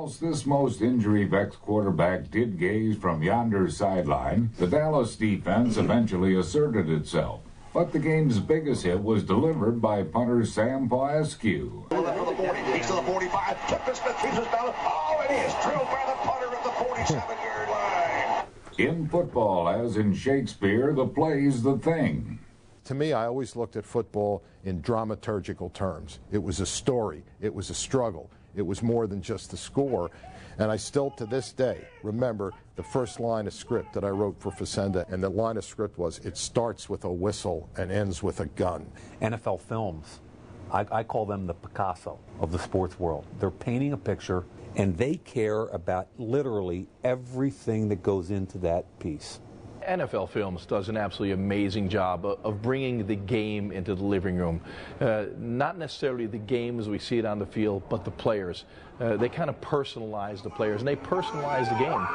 Whilst this most injury-vexed quarterback did gaze from yonder sideline, the Dallas defense eventually asserted itself. But the game's biggest hit was delivered by punter Sam Poescu. Left for the 40, he's to the 45, took the Smith, keeps us down. Oh, and he is drilled by the punter at the 47-yard line. In football, as in Shakespeare, the play's the thing. To me, I always looked at football in dramaturgical terms. It was a story. It was a struggle. It was more than just the score. And I still, to this day, remember the first line of script that I wrote for Facenda, and the line of script was, it starts with a whistle and ends with a gun. NFL films, I call them the Picasso of the sports world. They're painting a picture, and they care about literally everything that goes into that piece. NFL Films does an absolutely amazing job of bringing the game into the living room. Not necessarily the game as we see it on the field, but the players. They kind of personalize the players, and they personalize the game.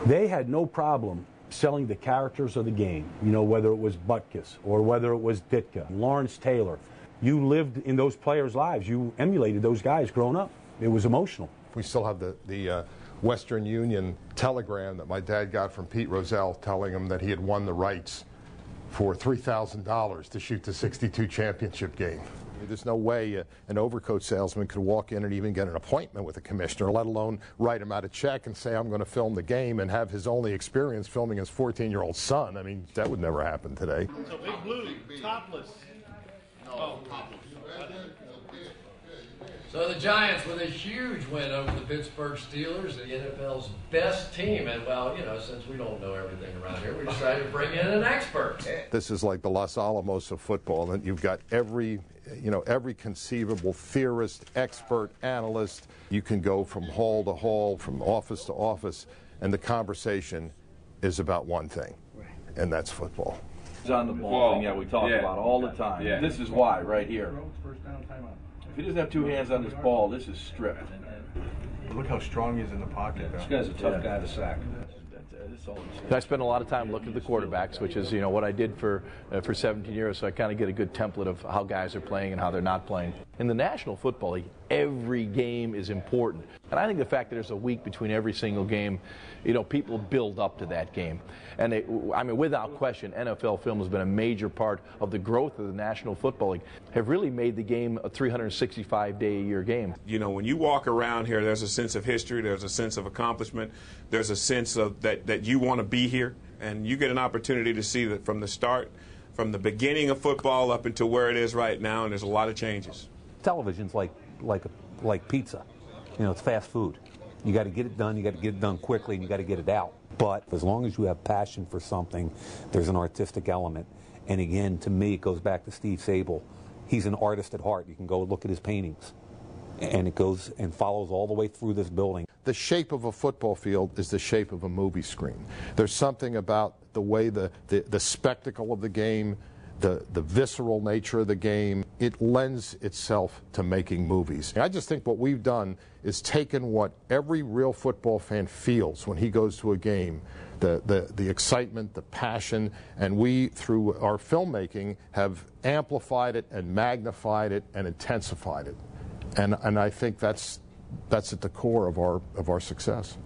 They had no problem selling the characters of the game, you know, whether it was Butkus or whether it was Ditka, Lawrence Taylor. You lived in those players' lives. You emulated those guys growing up. It was emotional. We still have the Western Union telegram that my dad got from Pete Rozelle telling him that he had won the rights for $3,000 to shoot the '62 championship game. There's no way an overcoat salesman could walk in and even get an appointment with a commissioner, let alone write him out a check and say, I'm going to film the game, and have his only experience filming his 14-year-old son. I mean, that would never happen today. So Big Blue, topless. No, topless. So the Giants with a huge win over the Pittsburgh Steelers, the NFL's best team. And, well, you know, since we don't know everything around here, we decided to bring in an expert. This is like the Los Alamos of football, and you've got every conceivable theorist, expert, analyst. You can go from hall to hall, from office to office, and the conversation is about one thing, and that's football. It's on the ball, yeah, we talk about all the time. Yeah. This is why, right here. If he doesn't have two hands on this ball, this is stripped. Look how strong he is in the pocket. This guy's a tough guy to sack. I spend a lot of time looking at the quarterbacks, which is, you know, what I did for 17 years, so I kind of get a good template of how guys are playing and how they're not playing. In the National Football League, every game is important. And I think the fact that there's a week between every single game, you know, people build up to that game. And I mean, without question, NFL film has been a major part of the growth of the National Football League, have really made the game a 365-day-a-year game. You know, when you walk around here, there's a sense of history, there's a sense of accomplishment, there's a sense of that you want to be here, and you get an opportunity to see that from the start, from the beginning of football up until where it is right now, and there's a lot of changes. Television's like pizza. You know, it's fast food. You got to get it done, you got to get it done quickly, and you got to get it out. But as long as you have passion for something, there's an artistic element. And again, to me, it goes back to Steve Sabol. He's an artist at heart. You can go look at his paintings. And it goes and follows all the way through this building. The shape of a football field is the shape of a movie screen. There's something about the way the spectacle of the game, the visceral nature of the game, it lends itself to making movies. I just think what we've done is taken what every real football fan feels when he goes to a game, the excitement, the passion, and we, through our filmmaking, have amplified it and magnified it and intensified it. And I think that's at the core of our success.